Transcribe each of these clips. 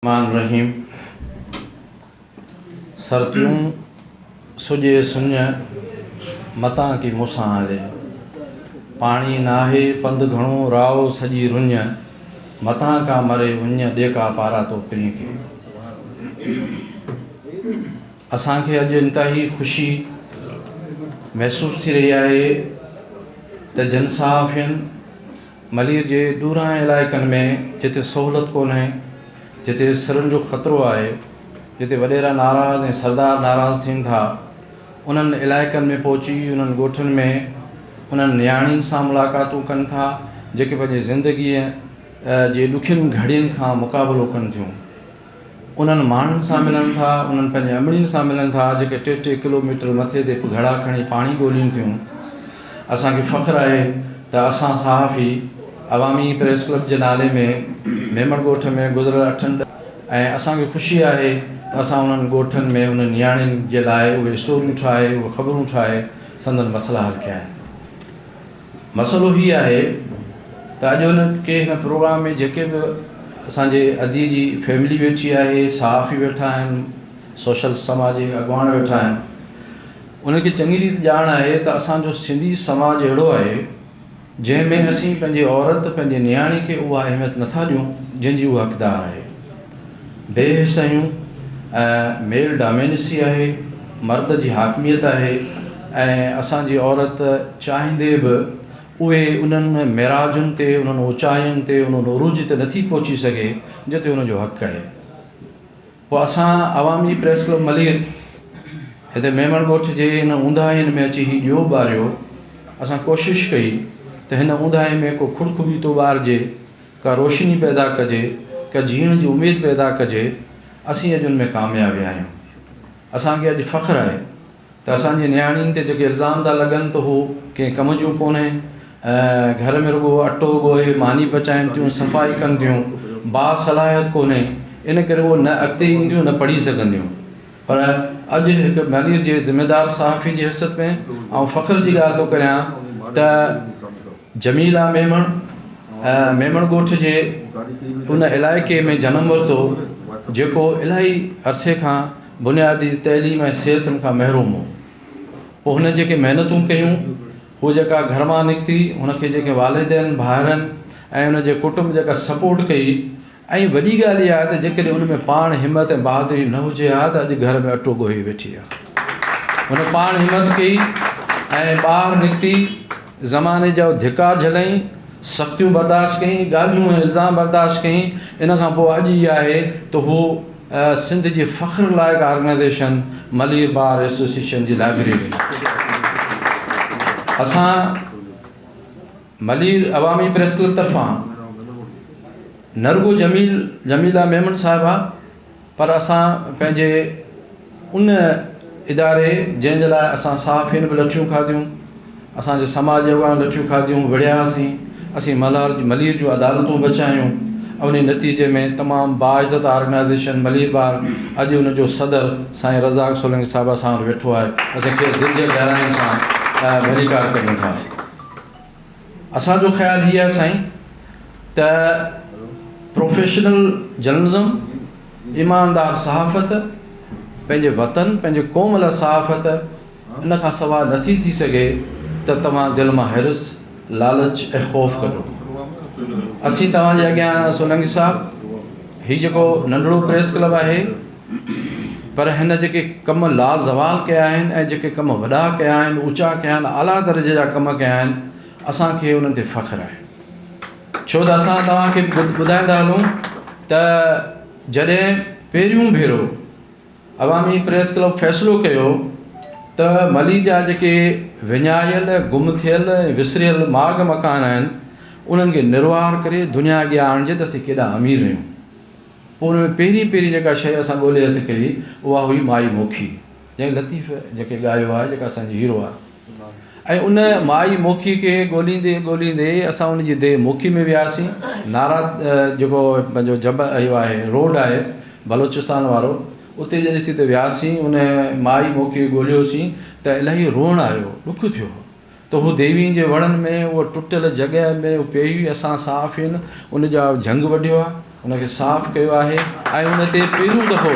मान रहीम सर्तियों सुजे सुञ मतां की मूसां हले पाणी नाहे पंध घणो राव सजी रुञ मतां का मरे उञ ॾेका पारा तो पिरी के असांखे अॼु इंतहाई ख़ुशी महसूस थी रही आहे त जनसाफ़ियन मलीर जे ॾूरां इलाइक़नि में जिते सहूलियत कोन्हे, जिते सिरनि जो ख़तरो आहे, जिते वॾेरा नाराज़ ऐं सरदार नाराज़ थियनि था, उन्हनि इलाइक़नि में पहुची उन्हनि ॻोठनि में उन्हनि नियाणियुनि सां मुलाक़ातूं कनि था जेके पंहिंजी ज़िंदगीअ जे ॾुखियुनि घड़ियुनि खां मुक़ाबिलो कनि थियूं। उन्हनि माण्हुनि सां मिलनि था, उन्हनि पंहिंजे अमड़ियुनि सां मिलनि था जेके 3-3 किलोमीटर मथे ते घड़ा खणी पाणी ॻोल्हियूं थियूं। असांखे फ़ख़्रु आहे त असां सहाफ़ी अवामी प्रेस क्लब जे नाले में मेमण ॻोठ में गुज़िरियल 8 ऐं असांखे ख़ुशी आहे त असां उन्हनि ॻोठनि में उन्हनि नियाणियुनि जे लाइ उहे स्टोरियूं ठाहे, उहे ख़बरूं ठाहे संदन मसइला हल कया आहिनि। मसइलो हीअ आहे त अॼु उनखे हिन प्रोग्राम में जेके बि असांजे अदी जी फैमिली वेठी आहे, सहाफ़ी वेठा आहिनि, सोशल सामाजिक अॻुवान वेठा आहिनि, उनखे चङी रीति ॼाण आहे त असांजो सिंधी समाज अहिड़ो आहे जंहिंमें असीं पंहिंजी औरत, पंहिंजे नियाणी खे उहा अहमियत नथा ॾियूं जंहिंजी उहा हक़दार आहे। बेहिस आहियूं, मेल डोमिनेसी आहे, मर्द जी हाकमियत आहे ऐं असांजी औरत चाहींदे बि उहे उन्हनि मेराजुनि ते, उन्हनि ऊचाइयुनि ते, उन्हनि उरूज ते नथी पहुची सघे जिते उनजो हक़ आहे। पोइ असां अवामी प्रेस क्लब मलीर हिते मेमण ॻोठ जे हिन ऊंदाहियुनि में अची हीउ ॾियो ॿारियो। असां कोशिशि कई त हिन ऊंदाहि में को खुड़खुबीतो ॿारिजे, का रोशनी पैदा कजे, का जीअण जी उमेद पैदा कजे। असीं अॼु उनमें कामयाबी आहियूं। असांखे अॼु फ़ख़्रु आहे त असांजी नियाणियुनि ते जेके इल्ज़ाम था लॻनि त हू कंहिं कम जूं कोन्हे, घर में रुॻो अटो ॻोहे मानी पचाइनि थियूं, सफ़ाई कनि थियूं, बासलाहियत कोन्हे, इन करे उहो न अॻिते ईंदियूं न पढ़ी सघंदियूं। पर अॼु हिकु मलीर जे ज़िम्मेदार सहाफ़ी जी हैसियत में ऐं फ़ख़्र जी ॻाल्हि थो करियां त जमीला मेमण ॻोठ जे उन इलाइक़े में जनमु वरितो जेको इलाही अरसे खां बुनियादी तइलीम ऐं सिहतनि खां महरूम हो। पोइ हुन जेके महिनतूं कयूं, हू जेका घर मां निकिती, हुनखे जेके वालिदैन भाइरनि ऐं उनजे कुटुंब जेका सपोर्ट कई, ऐं वॾी ॻाल्हि इहा आहे त जेकॾहिं उन में पाण हिमत ऐं बहादुरी न हुजे हा त अॼु घर में अटो ॻोहे वेठी आहे। हुन पाण हिमत कई ऐं ॿाहिरि निकिती, ज़माने जा धिका झलई, सख़्तियूं बर्दाश्त कई, ॻाल्हियूं ऐं इल्ज़ाम बर्दाश्त कई। इन खां पोइ अॼु इहा आहे त हू सिंध जी फ़ख़्र लाइक़ु ऑर्गेनाइज़ेशन मलीर बार एसोसिएशन जी लाइब्रेरी। असां मलीर अवामी प्रेस क्लब तरफ़ां न रुॻो जमीला मेमण साहिबा, पर असां पंहिंजे उन इदारे जंहिंजे लाइ असां सहाफ़ियुनि बि लठियूं खाधियूं, असांजे समाज अॻुवान लठियूं खाधियूं, विढ़ियासीं, असीं मलीर जूं अदालतूं बचायूं। उन नतीजे में तमामु बाइज़त ऑर्गेनाइज़ेशन मलीर बार अॼु उनजो सदर साईं रज़ाक सोलंकी साहिब सां वेठो आहे। असांखे दिलि जे गहराइनि सां भलीकार कयूं था। असांजो ख़्यालु हीअ आहे साईं त प्रोफेशनल जर्नलिज़म, ईमानदार सहाफ़त, पंहिंजे वतन, पंहिंजे क़ौम लाइ सहाफ़त, इन खां सवाइ नथी थी सघे त तव्हां दिलि मां हिर्स, लालच ऐं ख़ौफ़ कढो। असीं तव्हांजे अॻियां सोलंकी साहिबु, हीउ जेको नंढिड़ो प्रेस क्लब आहे, पर हिन जेके कम लाज़वाल कया आहिनि ऐं जेके कम वॾा कया आहिनि, ऊचा कया आहिनि, आला दर्जे जा कम कया आहिनि, असांखे उन्हनि ते फ़ख़्रु आहे। छो त असां तव्हांखे ॿुधाईंदा हलूं त जॾहिं पहिरियों भेरो अवामी प्रेस क्लब फ़ैसिलो कयो त मलीर जा जेके विञायल, गुम थियल, विसरियल माग मकान आहिनि, उन्हनि खे निर्वाह करे दुनिया अॻियां आणिजे त असीं केॾा अमीर आहियूं। पोइ उन में पहिरीं जेका शइ असां ॻोल्हे हथु कई उहा हुई माई मोखी, जंहिं लतीफ़ जेके ॻायो आहे, जेका असांजी हीरो आहे। ऐं उन माई मोखी खे ॻोल्हींदे असां उनजी देह मोखी में वियासीं। नारा जेको पंहिंजो इहो आहे रोड आहे बलोचिस्तान वारो, उते जॾहिं ते वियासीं, उन माई मोखी ॻोल्हियोसीं त इलाही रोअण आयो, ॾुखु थियो त हू देवियुनि जे वणनि में, उहा टुटियल जॻह में पई हुई। असां सहाफ़ियुनि उन जा झंग वढियो आहे, उनखे साफ़ु कयो आहे ऐं उन ते पहिरियों दफ़ो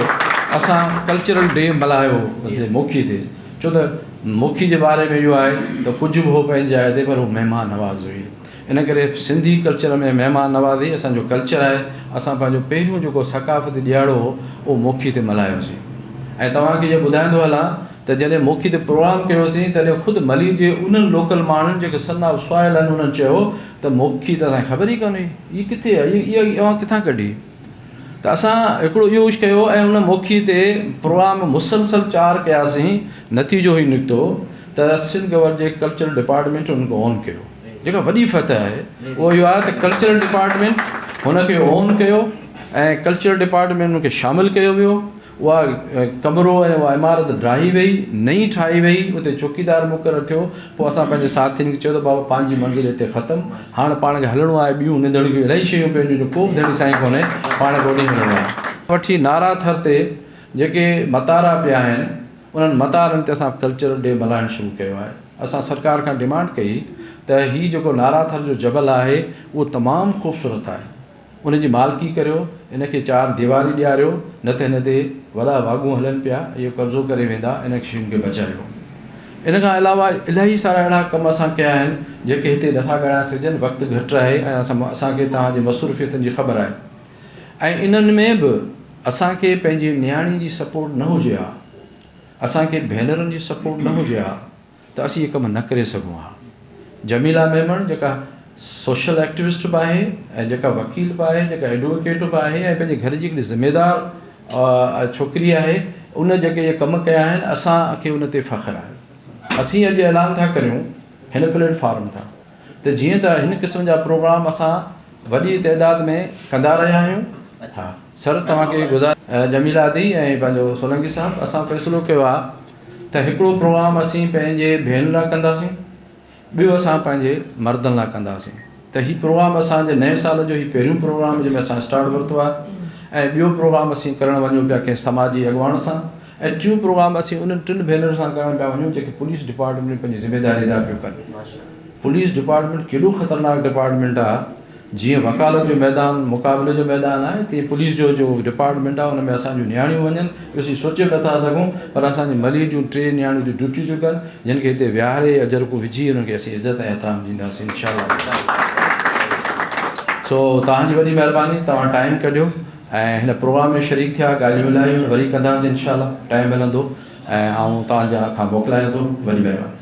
असां कल्चरल डे मल्हायो हुते मोखी ते। छो त मोखी जे बारे में इहो आहे त कुझु बि हो पंहिंजी जाइ ते पर हू महिमान नवाज़ हुई। इन करे सिंधी कल्चर में महिमान नवाज़ी असांजो कल्चर आहे। असां पंहिंजो पहिरियों जेको सकाफ़ती ॾियारो हो उहो मोखी ते मल्हायोसीं। ऐं तव्हांखे इहो ॿुधाईंदो हलां त जॾहिं मोखी ते प्रोग्राम कयोसीं तॾहिं ख़ुदि मलीर जे उन्हनि लोकल माण्हुनि जेके सन्ना सुआयल आहिनि उन्हनि चयो त मोखी त असांखे ख़बर ई कोन्हे, हीअ किथे आहे, इहा अवां किथां कढी। त असां हिकिड़ो इहो कयो ऐं उन मोखी ते प्रोग्राम मुसलसल 4 कयासीं। नतीजो ई निकितो त सिंध गवर्नमेंट जे कल्चरल डिपार्टमेंट उनखे ऑन कयो। जेका वॾी फतह आहे उहो इहो आहे त कल्चरल डिपार्टमेंट हुनखे ऑन कयो ऐं कल्चरल डिपार्टमेंट हुनखे शामिलु कयो वियो। उहा कमरो ऐं उहा इमारत ड्राही वई, नई ठाही वई, उते चौकीदार मुक़ररु थियो। पोइ असां पंहिंजे साथियुनि खे चयो त बाबा पंहिंजी मंज़िल हिते ख़तमु, हाणे पाण खे हलणो आहे। ॿियूं निंदड़ियूं इलाही शयूं पंहिंजूं जो को बि धणी साईं कोन्हे, पाण खे ओॾे हलणो आहे। वठी नारा थर ते जेके मतारा पिया आहिनि उन्हनि मतारनि ते असां कल्चरल डे मल्हाइणु शुरू कयो आहे। असां सरकार खां डिमांड कई त हीउ जेको नाराथर जो जबल आहे उहो तमामु ख़ूबसूरत आहे, उनजी मालिकी करियो, इनखे 4 दीवारी ॾियारियो, न त हिन ते वॾा वागूं हलनि पिया, इहो कब्ज़ो करे वेंदा, इन शयुनि खे बचायो। इन खां अलावा इलाही सारा अहिड़ा कम असां कया आहिनि जेके हिते नथा ॻणाए सघजनि, वक़्तु घटि आहे ऐं असांखे तव्हांजे मसरूफ़ियतनि जी ख़बर आहे। ऐं इन्हनि में बि असांखे पंहिंजी नियाणी जी सपोर्ट न हुजे हा, असांखे भेनरुनि जी सपोर्ट न हुजे हा त असीं इहे कम न करे सघूं हा। जमीला मेमण जेका सोशल एक्टिविस्ट बि आहे ऐं जेका वकील बि आहे, जेका एडवोकेट बि आहे ऐं पंहिंजे घर जी हिकिड़ी ज़िमेदार छोकिरी आहे, उन जेके इहे कम कया आहिनि असांखे उन ते फ़ख़्रु आहे। असीं अॼु ऐलान था करियूं हिन प्लेटफॉर्म तां त जीअं त हिन क़िस्म जा प्रोग्राम असां वॾी तइदाद में कंदा रहिया आहियूं। हा सर, तव्हांखे गुज़ार जमीला दी ऐं पंहिंजो सोलंकी साहब, असां फ़ैसिलो कयो आहे त हिकिड़ो प्रोग्राम असीं पंहिंजे भेण लाइ कंदासीं, ॿियो असां पंहिंजे मर्दनि लाइ कंदासीं। त हीउ प्रोग्राम असांजे नए साल जो ही पहिरियों प्रोग्राम जंहिंमें असां स्टार्ट वरितो आहे ऐं ॿियो प्रोग्राम असीं करणु वञूं पिया कंहिं समाजी अॻुवान सां, ऐं टियों प्रोग्राम असीं उन्हनि 3 भेनरुनि सां करणु पिया वञूं जेके पुलिस डिपार्टमेंट पंहिंजी ज़िमेदारी अदा पियो कनि। पुलिस डिपार्टमेंट केॾो ख़तरनाक डिपार्टमेंट आहे, जीअं वकालत जो मैदान मुक़ाबले जो मैदान आहे तीअं पुलिस जो डिपार्टमेंट आहे, उन में असांजूं नियाणियूं वञनि, इहो असीं सोचे बि नथा सघूं, पर असांजी मलीर जूं 3 नियाणियूं जी ड्यूटी थियूं कनि, जिन खे हिते विहारे अजरकू विझी उन्हनि खे असीं इज़त ऐं एहतराम ॾींदासीं इंशाअल्लाह। सो तव्हांजी वॾी महिरबानी, तव्हां टाइम कढियो ऐं हिन प्रोग्राम में शरीक थिया, ॻाल्हियूं ॿोलियूं वरी कंदासीं इंशाअल्लाह, टाइम मिलंदो ऐं तव्हांजा खां मोकिलायां थो। वॾी महिरबानी।